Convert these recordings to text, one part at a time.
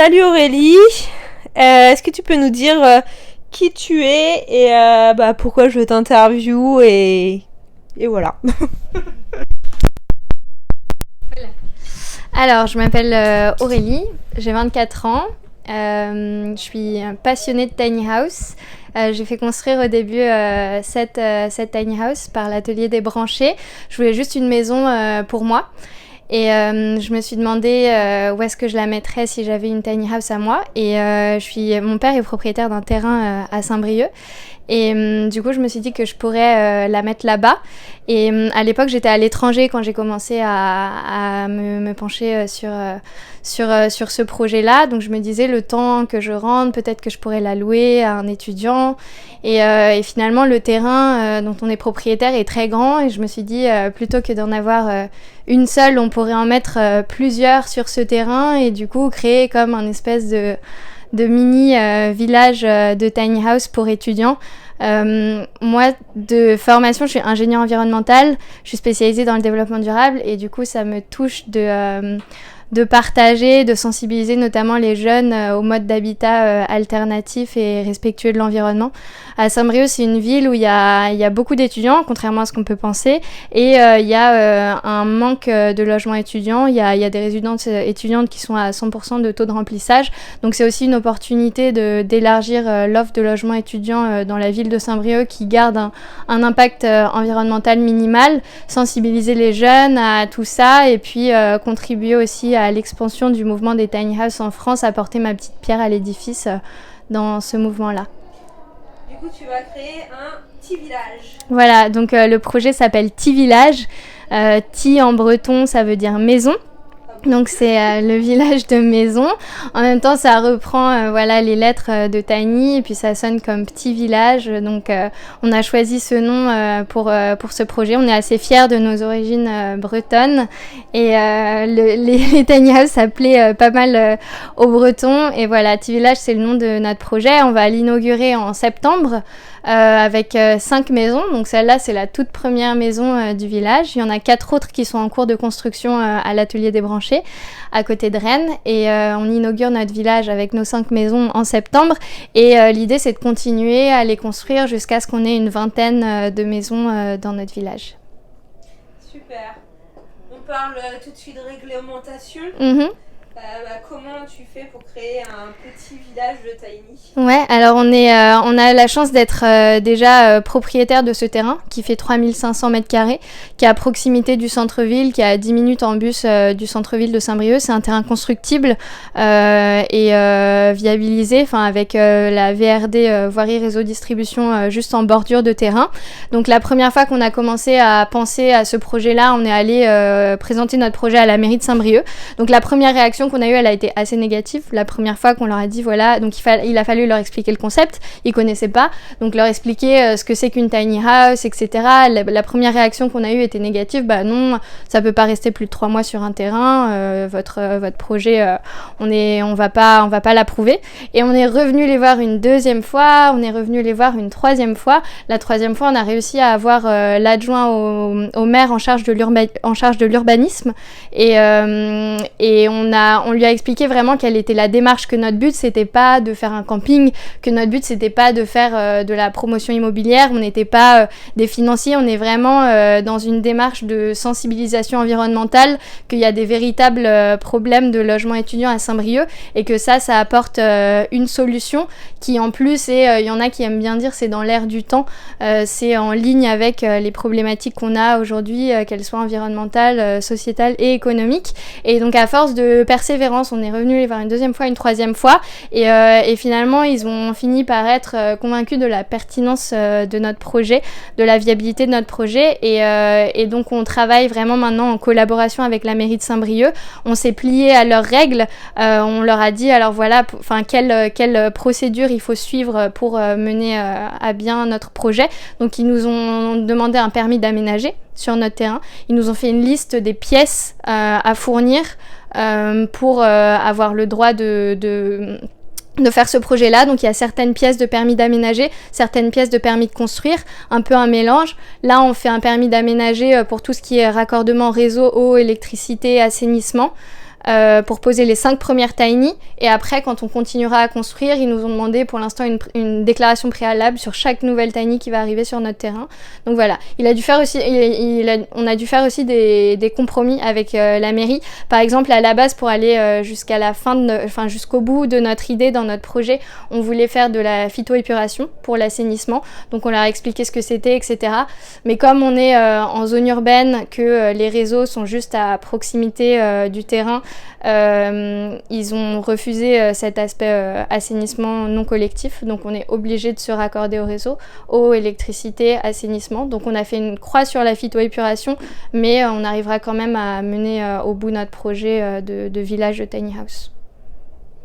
Salut Aurélie, est-ce que tu peux nous dire qui tu es et pourquoi je t'interview et voilà. Alors, je m'appelle Aurélie, j'ai 24 ans, je suis passionnée de tiny house. J'ai fait construire au début cette tiny house par l'atelier des branchés. Je voulais juste une maison pour moi. Et je me suis demandé où est-ce que je la mettrais si j'avais une tiny house à moi. Et mon père est propriétaire d'un terrain à Saint-Brieuc. Et du coup, je me suis dit que je pourrais la mettre là-bas. Et à l'époque, j'étais à l'étranger quand j'ai commencé à me pencher sur ce projet-là. Donc, je me disais, le temps que je rentre, peut-être que je pourrais la louer à un étudiant. Et finalement, le terrain dont on est propriétaire est très grand. Et je me suis dit, plutôt que d'en avoir une seule, on pourrait en mettre plusieurs sur ce terrain. Et du coup, créer comme un espèce de mini village de tiny house pour étudiants. Moi, de formation, je suis ingénieure environnementale, je suis spécialisée dans le développement durable et du coup, ça me touche de partager, de sensibiliser notamment les jeunes au mode d'habitat alternatif et respectueux de l'environnement. À Saint-Brieuc, c'est une ville où il y a beaucoup d'étudiants, contrairement à ce qu'on peut penser, et il y a un manque de logements étudiants. Il y a des résidences étudiantes qui sont à 100% de taux de remplissage. Donc c'est aussi une opportunité d'élargir l'offre de logements étudiants dans la ville de Saint-Brieuc qui garde un impact environnemental minimal, sensibiliser les jeunes à tout ça et puis contribuer aussi à l'expansion du mouvement des tiny house en France, apporter ma petite pierre à l'édifice dans ce mouvement-là. Du coup, tu vas créer un petit village. Voilà, donc le projet s'appelle Ti Village. Ti en breton, ça veut dire maison. Donc c'est le village de maison. En même temps, ça reprend les lettres de Tiny et puis ça sonne comme petit village. Donc on a choisi ce nom pour ce projet. On est assez fiers de nos origines bretonnes et les tiny house s'appelaient pas mal aux Bretons. Et voilà, Ti Village, c'est le nom de notre projet. On va l'inaugurer en septembre. Avec 5 maisons, donc celle-là c'est la toute première maison du village. Il y en a 4 autres qui sont en cours de construction à l'atelier des branchés à côté de Rennes et on inaugure notre village avec nos 5 maisons en septembre et l'idée c'est de continuer à les construire jusqu'à ce qu'on ait une vingtaine de maisons dans notre village. Super. On parle tout de suite de réglementation. Comment tu fais pour créer un petit village de Tiny ? Ouais, alors on a la chance d'être déjà propriétaire de ce terrain qui fait 3500 m², qui est à proximité du centre-ville, qui est à 10 minutes en bus du centre-ville de Saint-Brieuc. C'est un terrain constructible et viabilisé, avec la VRD, voirie réseau distribution, juste en bordure de terrain. Donc la première fois qu'on a commencé à penser à ce projet-là, on est allé présenter notre projet à la mairie de Saint-Brieuc. Donc la première réaction qu'on a eue, elle a été assez négative. La première fois qu'on leur a dit voilà, donc il a fallu leur expliquer le concept, ils connaissaient pas, donc leur expliquer ce que c'est qu'une tiny house, etc. La première réaction qu'on a eue était négative, bah non, ça peut pas rester plus de 3 mois sur un terrain, votre projet, on va pas l'approuver. Et on est revenu les voir une deuxième fois, on est revenu les voir une troisième fois. La troisième fois, on a réussi à avoir l'adjoint au maire en charge de l'urbanisme et on lui a expliqué vraiment quelle était la démarche, que notre but c'était pas de faire un camping, que notre but c'était pas de faire de la promotion immobilière, on n'était pas des financiers, on est vraiment dans une démarche de sensibilisation environnementale, qu'il y a des véritables problèmes de logement étudiant à Saint-Brieuc et que ça apporte une solution qui en plus il y en a qui aiment bien dire c'est dans l'air du temps, c'est en ligne avec les problématiques qu'on a aujourd'hui, qu'elles soient environnementales, sociétales et économiques. Et donc à force de persévérance, on est revenu les voir une deuxième fois, une troisième fois et finalement ils ont fini par être convaincus de la pertinence de notre projet, de la viabilité de notre projet et donc on travaille vraiment maintenant en collaboration avec la mairie de Saint-Brieuc. On s'est plié à leurs règles, on leur a dit alors voilà quelle procédure il faut suivre pour mener à bien notre projet. Donc ils nous ont demandé un permis d'aménager sur notre terrain. Ils nous ont fait une liste des pièces à fournir pour avoir le droit de faire ce projet-là. Donc il y a certaines pièces de permis d'aménager, certaines pièces de permis de construire, un peu un mélange. Là, on fait un permis d'aménager pour tout ce qui est raccordement réseau, eau, électricité, assainissement. pour poser les 5 premières tiny. Et après, quand on continuera à construire, ils nous ont demandé pour l'instant une déclaration préalable sur chaque nouvelle tiny qui va arriver sur notre terrain. Donc voilà, on a dû faire aussi des compromis avec la mairie. Par exemple, à la base, pour aller jusqu'au bout de notre idée dans notre projet, on voulait faire de la phytoépuration pour l'assainissement. Donc on leur a expliqué ce que c'était, etc. Mais comme on est en zone urbaine, que les réseaux sont juste à proximité du terrain, ils ont refusé cet aspect assainissement non collectif. Donc on est obligé de se raccorder au réseau, eau, électricité, assainissement. Donc on a fait une croix sur la phytoépuration, mais on arrivera quand même à mener au bout notre projet de village de tiny house.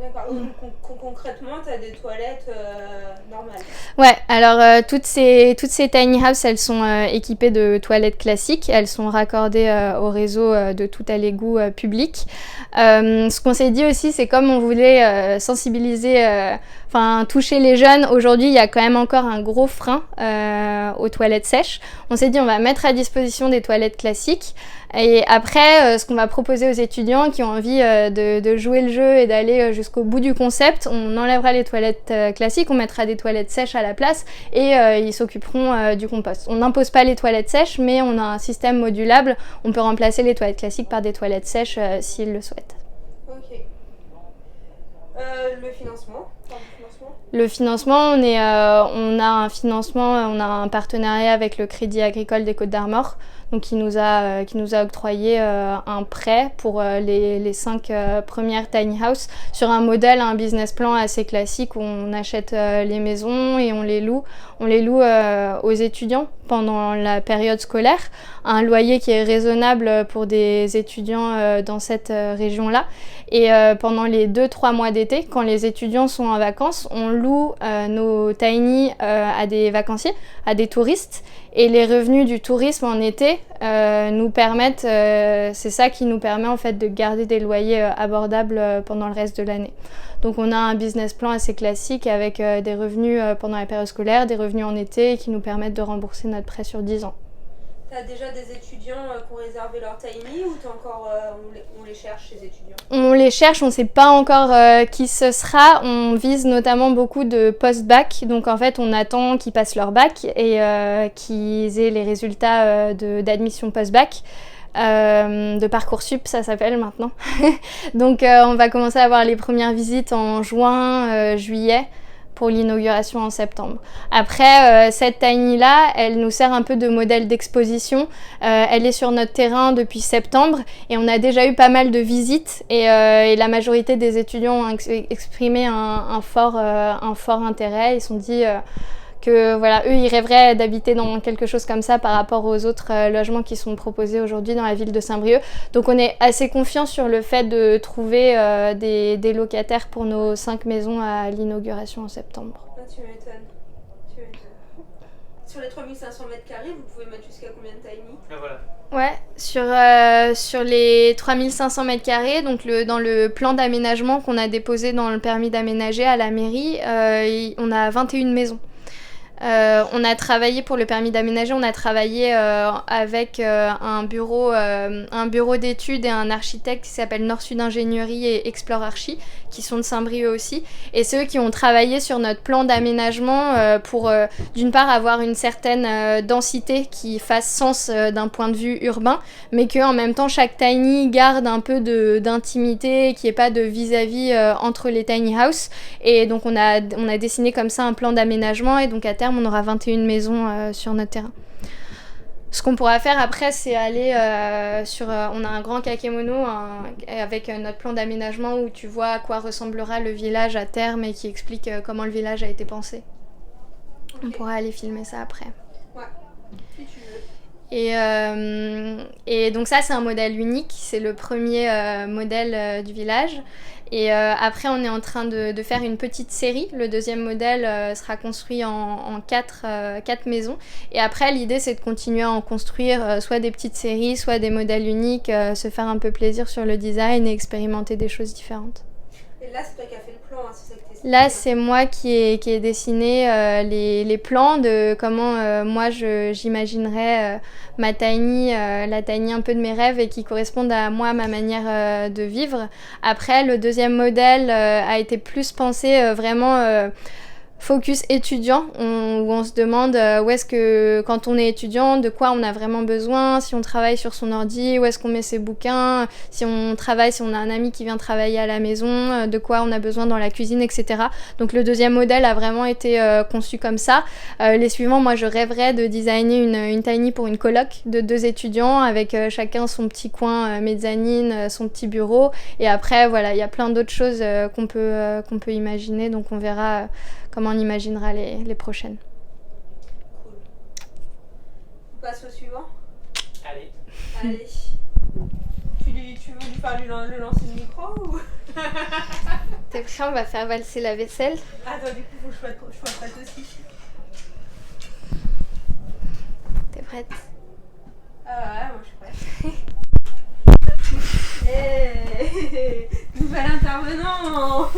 D'accord, donc concrètement, tu as des toilettes normales. Ouais, alors toutes ces tiny houses, elles sont équipées de toilettes classiques, elles sont raccordées au réseau de tout à l'égout public. Ce qu'on s'est dit aussi, c'est comme on voulait sensibiliser, toucher les jeunes, aujourd'hui il y a quand même encore un gros frein aux toilettes sèches. On s'est dit on va mettre à disposition des toilettes classiques. Et après, ce qu'on va proposer aux étudiants qui ont envie de jouer le jeu et d'aller jusqu'au bout du concept, on enlèvera les toilettes classiques, on mettra des toilettes sèches à la place et ils s'occuperont du compost. On n'impose pas les toilettes sèches, mais on a un système modulable. On peut remplacer les toilettes classiques par des toilettes sèches s'ils le souhaitent. Ok. Le financement. Le financement, on a un partenariat avec le Crédit Agricole des Côtes-d'Armor, donc qui nous a octroyé un prêt pour les 5 premières tiny house sur un modèle, un business plan assez classique où on achète les maisons et on les loue aux étudiants pendant la période scolaire, un loyer qui est raisonnable pour des étudiants dans cette région-là. Et pendant les 2-3 mois d'été, quand les étudiants sont en vacances, on loue nos tiny à des vacanciers, à des touristes. Et les revenus du tourisme en été nous permettent, c'est ça qui nous permet en fait de garder des loyers abordables pendant le reste de l'année. Donc on a un business plan assez classique avec des revenus pendant la période scolaire, des revenus en été qui nous permettent de rembourser notre prêt sur 10 ans. T'as déjà des étudiants qui ont réservé leur tiny ou t'as encore, on les cherche, ces étudiants? On les cherche, on ne sait pas encore qui ce sera. On vise notamment beaucoup de post-bac. Donc en fait, on attend qu'ils passent leur bac et qu'ils aient les résultats d'admission post-bac. De Parcoursup, ça s'appelle maintenant. Donc on va commencer à avoir les premières visites en juin, juillet, pour l'inauguration en septembre. Après, cette tiny-là, elle nous sert un peu de modèle d'exposition. Elle est sur notre terrain depuis septembre et on a déjà eu pas mal de visites et la majorité des étudiants ont exprimé un fort intérêt. Ils se sont dit que voilà, eux, ils rêveraient d'habiter dans quelque chose comme ça par rapport aux autres logements qui sont proposés aujourd'hui dans la ville de Saint-Brieuc. Donc on est assez confiants sur le fait de trouver des locataires pour nos 5 maisons à l'inauguration en septembre. Ah, tu m'étonnes. Sur les 3500 m², vous pouvez mettre jusqu'à combien de tiny? Ah, voilà. Ouais, sur les 3500 m², donc dans le plan d'aménagement qu'on a déposé dans le permis d'aménager à la mairie, on a 21 maisons. On a travaillé pour le permis d'aménager, on a travaillé avec un bureau d'études et un architecte qui s'appelle Nord-Sud Ingénierie et Explore Archi, qui sont de Saint-Brieuc aussi. Et c'est eux qui ont travaillé sur notre plan d'aménagement pour d'une part avoir une certaine densité qui fasse sens d'un point de vue urbain, mais qu'en même temps chaque tiny garde un peu d'intimité, qu'il n'y ait pas de vis-à-vis entre les tiny house. Et donc on a dessiné comme ça un plan d'aménagement et donc à terme on aura 21 maisons sur notre terrain. Ce qu'on pourra faire après, c'est aller on a un grand kakémono avec notre plan d'aménagement où tu vois à quoi ressemblera le village à terme et qui explique comment le village a été pensé. Okay. On pourra aller filmer ça après. Ouais, si tu veux. Et donc ça, c'est un modèle unique, c'est le premier modèle du village. Et après, on est en train de faire une petite série. Le deuxième modèle sera construit en 4 maisons. Et après, l'idée, c'est de continuer à en construire soit des petites séries, soit des modèles uniques, se faire un peu plaisir sur le design et expérimenter des choses différentes. Et là, c'est toi qui as fait le plan, hein, c'est ça que t'es... Là, c'est moi qui ai dessiné les plans de comment moi j'imaginerais ma tiny, la tiny un peu de mes rêves et qui correspondent à moi, ma manière de vivre. Après, le deuxième modèle a été plus pensé vraiment... focus étudiant, où on se demande où est-ce que, quand on est étudiant, de quoi on a vraiment besoin, si on travaille sur son ordi, où est-ce qu'on met ses bouquins, si on travaille, si on a un ami qui vient travailler à la maison, de quoi on a besoin dans la cuisine, etc. Donc le deuxième modèle a vraiment été conçu comme ça. Les suivants, moi je rêverais de designer une tiny pour une coloc de 2 étudiants avec chacun son petit coin mezzanine, son petit bureau. Et après, voilà, il y a plein d'autres choses qu'on peut imaginer, donc on verra comment on imaginera les prochaines. Cool. On passe au suivant. Allez. Allez. Tu veux lui faire le lancer le micro ou... T'es prêt? On va faire valser la vaisselle. Attends, du coup, faut que je fasse aussi. T'es prête? Ah ouais, moi je suis prête. Hey, nouvel intervenant.